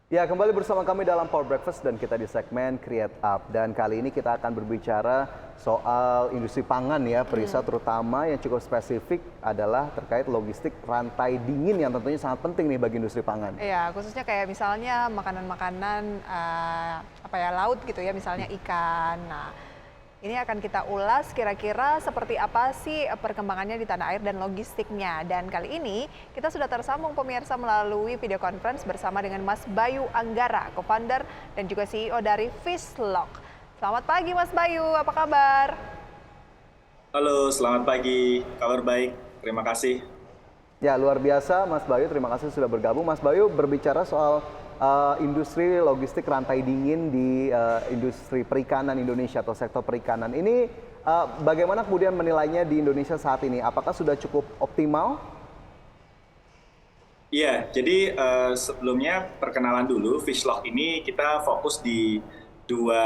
Ya, kembali bersama kami dalam Power Breakfast dan kita di segmen Create Up. Dan kali ini kita akan berbicara soal industri pangan ya, Prisa, terutama yang cukup spesifik adalah terkait logistik rantai dingin yang tentunya sangat penting nih bagi industri pangan. Iya, khususnya kayak misalnya makanan-makanan laut gitu ya, misalnya ikan. Nah, ini akan kita ulas kira-kira seperti apa sih perkembangannya di tanah air dan logistiknya. Dan kali ini kita sudah tersambung pemirsa melalui video conference bersama dengan Mas Bayu Anggara, co-founder dan juga CEO dari Fishlock. Selamat pagi Mas Bayu, apa kabar? Halo, selamat pagi. Kabar baik. Terima kasih. Ya, luar biasa Mas Bayu, terima kasih sudah bergabung. Mas Bayu berbicara soal industri logistik rantai dingin di industri perikanan Indonesia atau sektor perikanan. Ini bagaimana kemudian menilainya di Indonesia saat ini? Apakah sudah cukup optimal? Iya, jadi sebelumnya perkenalan dulu, Fishlock ini kita fokus di dua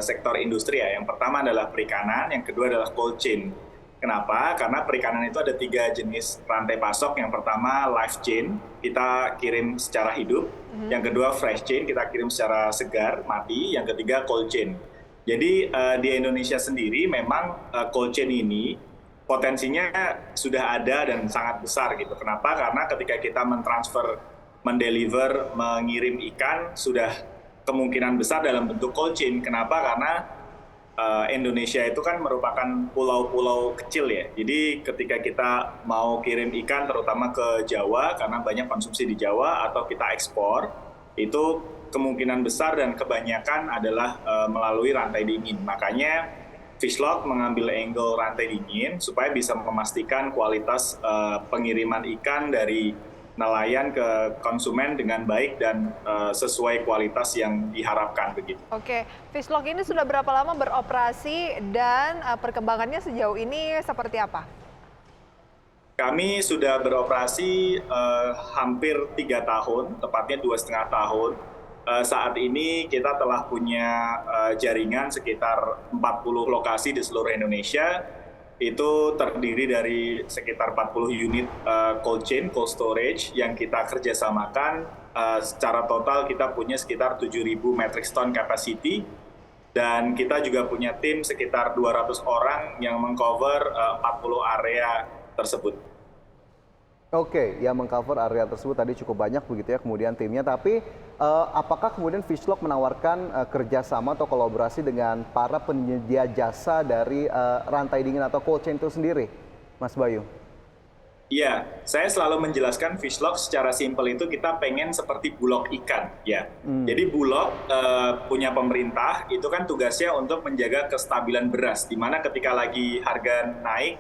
sektor industri ya. Yang pertama adalah perikanan, yang kedua adalah cold chain. Kenapa? Karena perikanan itu ada 3 jenis rantai pasok. Yang pertama live chain, kita kirim secara hidup. Yang kedua fresh chain, kita kirim secara segar, mati. Yang ketiga cold chain. Jadi di Indonesia sendiri memang cold chain ini potensinya sudah ada dan sangat besar gitu. Kenapa? Karena ketika kita mentransfer, mendeliver, mengirim ikan sudah kemungkinan besar dalam bentuk cold chain. Kenapa? Karena Indonesia itu kan merupakan pulau-pulau kecil ya. Jadi ketika kita mau kirim ikan terutama ke Jawa karena banyak konsumsi di Jawa atau kita ekspor, itu kemungkinan besar dan kebanyakan adalah melalui rantai dingin. Makanya Fishlock mengambil angle rantai dingin supaya bisa memastikan kualitas pengiriman ikan dari nelayan ke konsumen dengan baik dan sesuai kualitas yang diharapkan begitu. Oke, Fishlock ini sudah berapa lama beroperasi dan perkembangannya sejauh ini seperti apa? Kami sudah beroperasi hampir 3 tahun, tepatnya 2,5 tahun. Saat ini kita telah punya jaringan sekitar 40 lokasi di seluruh Indonesia. Itu terdiri dari sekitar 40 unit cold chain, cold storage yang kita kerjasamakan. Secara total kita punya sekitar 7.000 metric ton capacity. Dan kita juga punya tim sekitar 200 orang yang mengcover 40 area tersebut. Oke, yang mengcover area tersebut tadi cukup banyak begitu ya kemudian timnya. Tapi apakah kemudian Fishlock menawarkan kerjasama atau kolaborasi dengan para penyedia jasa dari rantai dingin atau cold chain itu sendiri, Mas Bayu? Iya, saya selalu menjelaskan Fishlock secara simpel itu kita pengen seperti Bulog ikan ya. Jadi Bulog punya pemerintah itu kan tugasnya untuk menjaga kestabilan beras, di mana ketika lagi harga naik,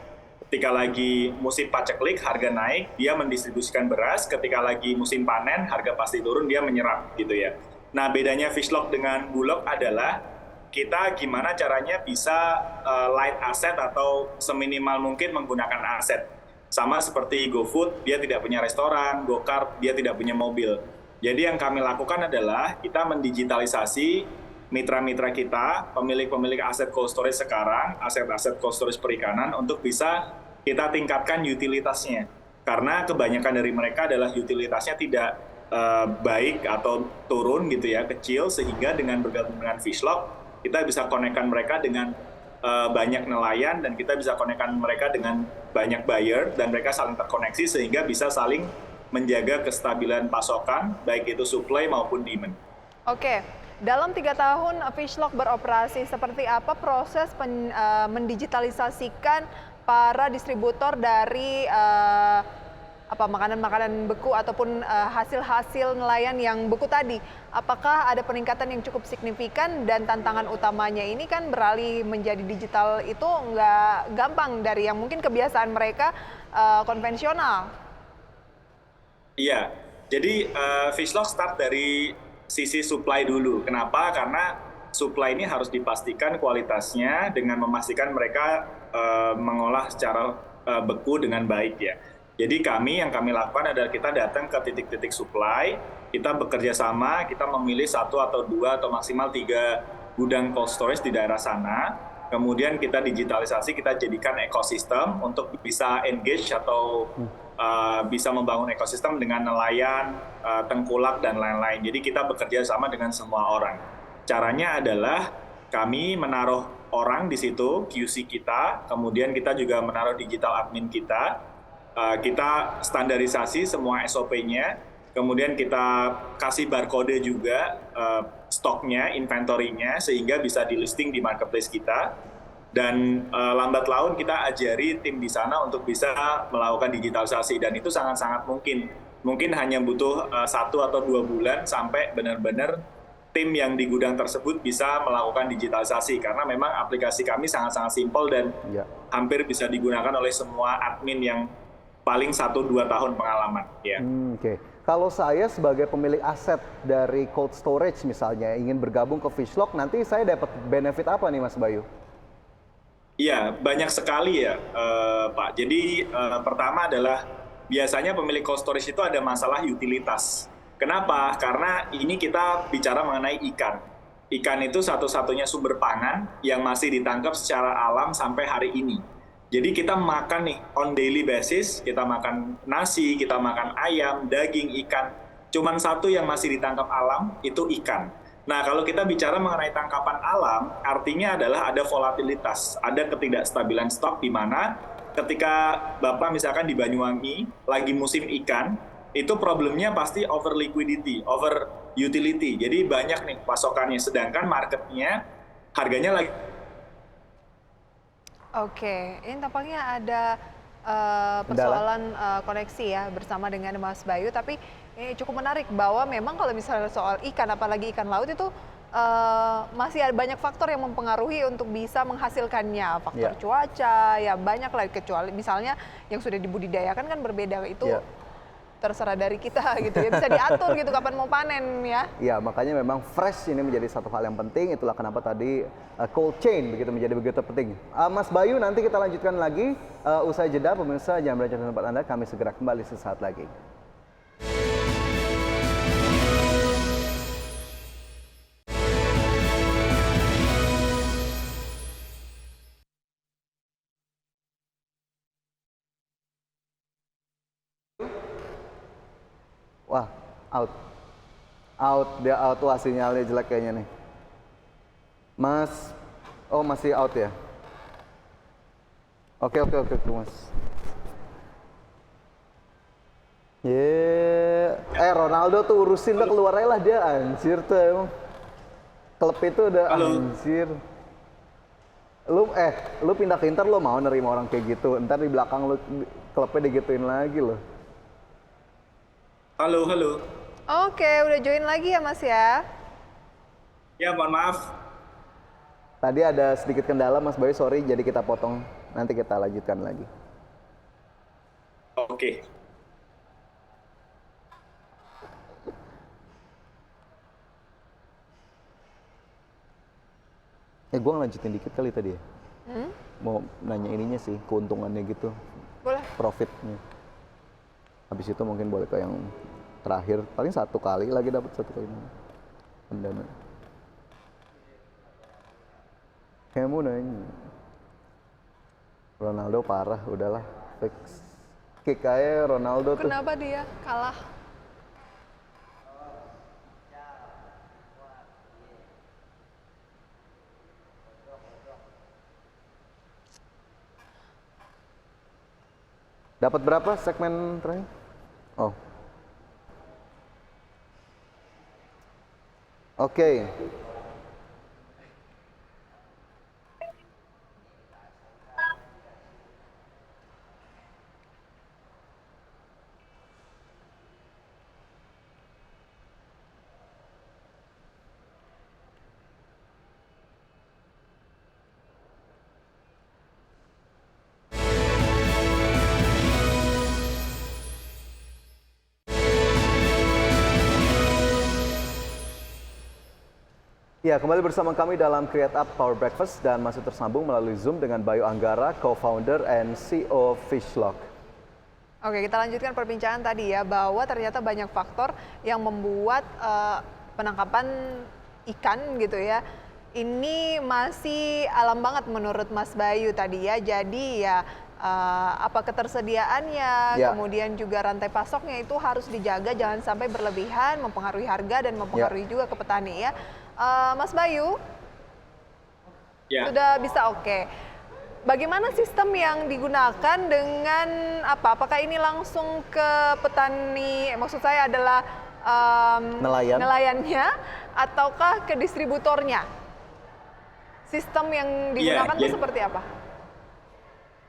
ketika lagi musim paceklik harga naik, dia mendistribusikan beras. Ketika lagi musim panen, harga pasti turun, dia menyerap gitu ya. Nah, bedanya Fishlock dengan Bulog adalah kita gimana caranya bisa light asset atau seminimal mungkin menggunakan aset. Sama seperti GoFood, dia tidak punya restoran, GoCar, dia tidak punya mobil. Jadi yang kami lakukan adalah kita mendigitalisasi mitra-mitra kita, pemilik-pemilik aset cold storage sekarang, aset-aset cold storage perikanan untuk bisa kita tingkatkan utilitasnya. Karena kebanyakan dari mereka adalah utilitasnya tidak baik atau turun gitu ya, kecil, sehingga dengan bergabung dengan Fishlock, kita bisa konekkan mereka dengan banyak nelayan dan kita bisa konekkan mereka dengan banyak buyer dan mereka saling terkoneksi sehingga bisa saling menjaga kestabilan pasokan, baik itu supply maupun demand. Oke. Dalam 3 tahun Fishlock beroperasi, seperti apa proses mendigitalisasikan para distributor dari makanan-makanan beku ataupun hasil-hasil nelayan yang beku tadi? Apakah ada peningkatan yang cukup signifikan dan tantangan utamanya ini kan beralih menjadi digital itu nggak gampang dari yang mungkin kebiasaan mereka konvensional? Iya, jadi Fishlock start dari sisi supply dulu. Kenapa? Karena supply ini harus dipastikan kualitasnya dengan memastikan mereka mengolah secara beku dengan baik ya. Jadi yang kami lakukan adalah kita datang ke titik-titik supply, kita bekerja sama, kita memilih 1 atau 2 atau maksimal 3 gudang cold storage di daerah sana. kemudian kita digitalisasi, kita jadikan ekosistem untuk bisa engage atau bisa membangun ekosistem dengan nelayan, tengkulak, dan lain-lain. Jadi kita bekerja sama dengan semua orang. Caranya adalah kami menaruh orang di situ, QC kita, kemudian kita juga menaruh digital admin kita, kita standarisasi semua SOP-nya, kemudian kita kasih barcode juga stoknya, inventory-nya, sehingga bisa di-listing di marketplace kita. Dan lambat laun kita ajari tim di sana untuk bisa melakukan digitalisasi. Dan itu sangat-sangat mungkin. Mungkin hanya butuh 1 atau 2 bulan sampai benar-benar tim yang di gudang tersebut bisa melakukan digitalisasi. Karena memang aplikasi kami sangat-sangat simpel dan hampir bisa digunakan oleh semua admin yang paling 1-2 tahun pengalaman. Oke. Kalau saya sebagai pemilik aset dari cold storage misalnya ingin bergabung ke Fishlock, nanti saya dapat benefit apa nih Mas Bayu? Iya, banyak sekali ya Pak. Jadi pertama adalah biasanya pemilik cold storage itu ada masalah utilitas. Kenapa? Karena ini kita bicara mengenai ikan. Ikan itu satu-satunya sumber pangan yang masih ditangkap secara alam sampai hari ini. Jadi kita makan nih on daily basis, kita makan nasi, kita makan ayam, daging, ikan. Cuman satu yang masih ditangkap alam, itu ikan. Nah kalau kita bicara mengenai tangkapan alam, artinya adalah ada volatilitas, ada ketidakstabilan stok di mana ketika Bapak misalkan di Banyuwangi, lagi musim ikan, itu problemnya pasti over liquidity, over utility. Jadi banyak nih pasokannya, sedangkan marketnya harganya lagi. Oke, ini tampaknya ada persoalan koneksi ya bersama dengan Mas Bayu, tapi ini cukup menarik bahwa memang kalau misalnya soal ikan, apalagi ikan laut itu masih ada banyak faktor yang mempengaruhi untuk bisa menghasilkannya. Faktor cuaca, ya banyak lah, kecuali misalnya yang sudah dibudidayakan kan berbeda, itu terserah dari kita gitu ya, bisa diatur gitu kapan mau panen ya. Ya, makanya memang fresh ini menjadi satu hal yang penting, itulah kenapa tadi cold chain begitu menjadi begitu penting. Mas Bayu, nanti kita lanjutkan lagi usai jeda, pemirsa jangan berada di tempat Anda, kami segera kembali sesaat lagi. Wah, dia out. Wah, sinyalnya jelek kayaknya nih. Mas, oh masih out ya? Oke, Mas. Ronaldo tuh urusin lah, keluar aja lah dia, anjir tuh emang. Klub itu udah anjir. Lu pindah ke Inter, lu mau nerima orang kayak gitu, ntar di belakang lu klubnya digituin lagi loh. Halo. Oke, udah join lagi ya Mas ya? Ya, mohon maaf. Tadi ada sedikit kendala Mas Bayu, sorry, jadi kita potong. Nanti kita lanjutkan lagi. Oke. Gue ngelanjutin dikit kali tadi ya. Mau nanya ininya sih, keuntungannya gitu. Boleh. Profitnya. Habis itu mungkin boleh ke yang terakhir, paling 1 kali lagi dapat 1 kali pendana. Kamu nanya, Ronaldo parah, udahlah fix. Kick aja Ronaldo tuh. Kenapa dia kalah? Dapat berapa segmen terakhir? Oh. Oke. Ya, kembali bersama kami dalam Create Up Power Breakfast dan masih tersambung melalui Zoom dengan Bayu Anggara, co-founder and CEO Fishlock. Oke, kita lanjutkan perbincangan tadi ya, bahwa ternyata banyak faktor yang membuat penangkapan ikan gitu ya, ini masih alam banget menurut Mas Bayu tadi ya. Jadi ya apa ketersediaannya, Ya. kemudian juga rantai pasoknya itu harus dijaga, jangan sampai berlebihan, mempengaruhi harga dan mempengaruhi juga ke petani ya. Mas Bayu, Ya. sudah bisa oke. Bagaimana sistem yang digunakan dengan apa? Apakah ini langsung ke petani? Maksud saya adalah nelayannya, ataukah ke distributornya? Sistem yang digunakan itu seperti apa?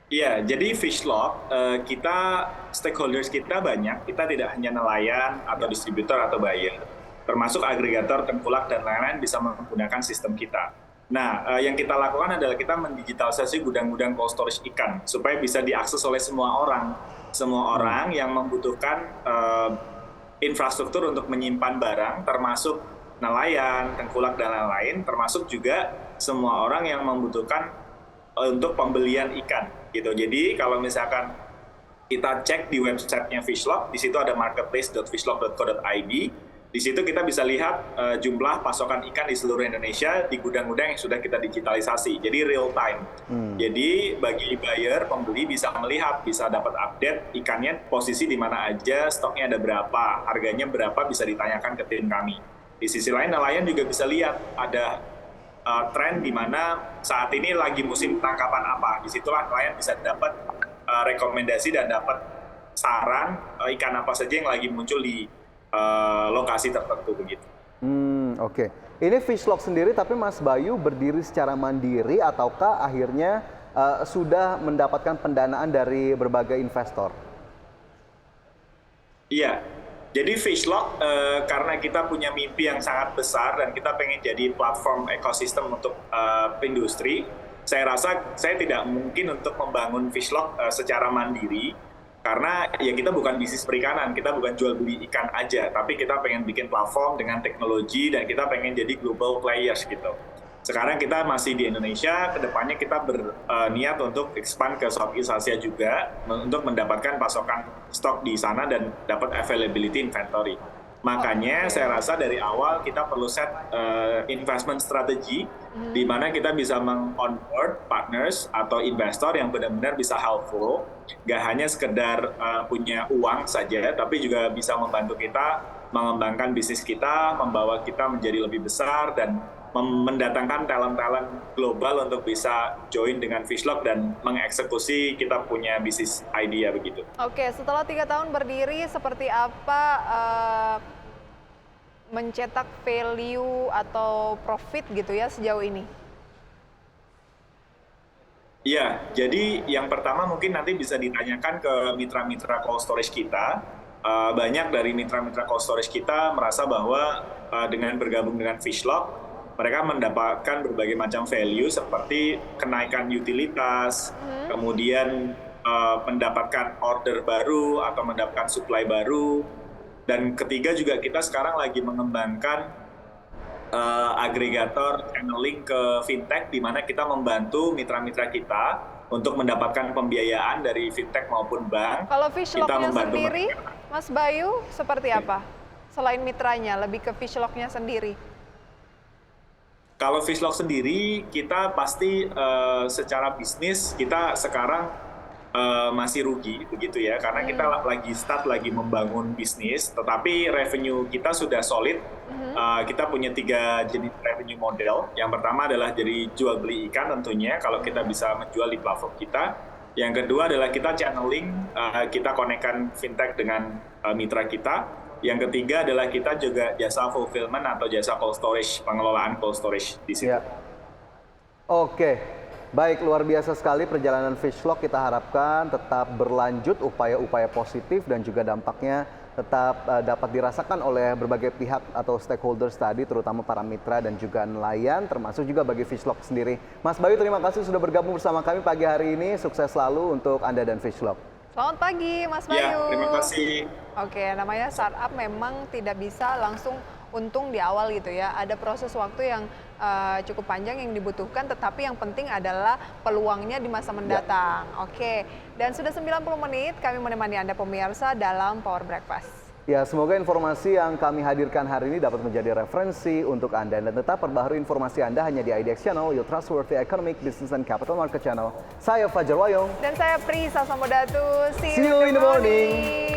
Iya, jadi Fishlock kita stakeholders kita banyak. Kita tidak hanya nelayan atau distributor atau buyer, termasuk agregator, tengkulak dan lain-lain bisa menggunakan sistem kita. Nah, yang kita lakukan adalah kita mendigitalisasi gudang-gudang cold storage ikan supaya bisa diakses oleh semua orang yang membutuhkan infrastruktur untuk menyimpan barang, termasuk nelayan, tengkulak dan lain-lain, termasuk juga semua orang yang membutuhkan untuk pembelian ikan gitu. Jadi kalau misalkan kita cek di websitenya Fishlock, di situ ada marketplace.fishlock.co.id. Di situ kita bisa lihat jumlah pasokan ikan di seluruh Indonesia di gudang-gudang yang sudah kita digitalisasi. Jadi real time. Jadi bagi buyer, pembeli bisa melihat, bisa dapat update ikannya posisi di mana aja, stoknya ada berapa, harganya berapa, bisa ditanyakan ke tim kami. Di sisi lain nelayan juga bisa lihat ada tren di mana saat ini lagi musim tangkapan apa. Disitulah nelayan bisa dapat rekomendasi dan dapat saran ikan apa saja yang lagi muncul di lokasi tertentu begitu. Oke. Ini Fishlock sendiri, tapi Mas Bayu berdiri secara mandiri ataukah akhirnya sudah mendapatkan pendanaan dari berbagai investor? Iya. Jadi Fishlock karena kita punya mimpi yang sangat besar dan kita pengen jadi platform ekosistem untuk industri, saya rasa saya tidak mungkin untuk membangun Fishlock secara mandiri karena ya kita bukan bisnis perikanan, kita bukan jual beli ikan aja, tapi kita pengen bikin platform dengan teknologi dan kita pengen jadi global players gitu. Sekarang kita masih di Indonesia, kedepannya kita berniat untuk expand ke Southeast Asia juga untuk mendapatkan pasokan stok di sana dan dapat availability inventory. Makanya saya rasa dari awal kita perlu set investment strategy di mana kita bisa meng-onboard partners atau investor yang benar-benar bisa helpful, gak hanya sekedar punya uang saja, tapi juga bisa membantu kita mengembangkan bisnis kita, membawa kita menjadi lebih besar dan mendatangkan talent-talent global untuk bisa join dengan Fishlock dan mengeksekusi kita punya bisnis idea begitu. Oke, setelah 3 tahun berdiri, seperti apa mencetak value atau profit gitu ya sejauh ini? Iya, jadi yang pertama mungkin nanti bisa ditanyakan ke mitra-mitra cold storage kita. Banyak dari mitra-mitra cold storage kita merasa bahwa dengan bergabung dengan Fishlock, mereka mendapatkan berbagai macam value seperti kenaikan utilitas, kemudian mendapatkan order baru atau mendapatkan supply baru. Dan ketiga juga kita sekarang lagi mengembangkan agregator channeling ke fintech di mana kita membantu mitra-mitra kita untuk mendapatkan pembiayaan dari fintech maupun bank. Kalau Fishlock-nya sendiri, Mas Bayu, seperti apa? Selain mitranya, lebih ke Fishlock-nya sendiri. Kalau Fishlock sendiri, kita pasti secara bisnis kita sekarang masih rugi begitu ya, karena kita lagi membangun bisnis, tetapi revenue kita sudah solid. Kita punya 3 jenis revenue model. Yang pertama adalah dari jual beli ikan tentunya, kalau kita bisa menjual di platform kita. Yang kedua adalah kita channeling, kita konekkan fintech dengan mitra kita. Yang ketiga adalah kita juga jasa fulfillment atau jasa cold storage, pengelolaan cold storage di situ. Ya. Oke, baik, luar biasa sekali perjalanan Fishlock. Kita harapkan tetap berlanjut upaya-upaya positif dan juga dampaknya tetap dapat dirasakan oleh berbagai pihak atau stakeholders tadi, terutama para mitra dan juga nelayan, termasuk juga bagi Fishlock sendiri. Mas Bayu, terima kasih sudah bergabung bersama kami pagi hari ini. Sukses selalu untuk Anda dan Fishlock. Selamat pagi, Mas Bayu. Ya, terima kasih. Oke, namanya startup memang tidak bisa langsung untung di awal gitu ya. Ada proses waktu yang cukup panjang yang dibutuhkan, tetapi yang penting adalah peluangnya di masa mendatang. Oke, dan sudah 90 menit kami menemani Anda pemirsa dalam Power Breakfast. Ya, semoga informasi yang kami hadirkan hari ini dapat menjadi referensi untuk Anda. Dan tetap perbaharui informasi Anda hanya di IDX Channel, your trustworthy economic, business, and capital market channel. Saya Fajar Wayong. Dan saya Prisa Samodatu. See you in the morning.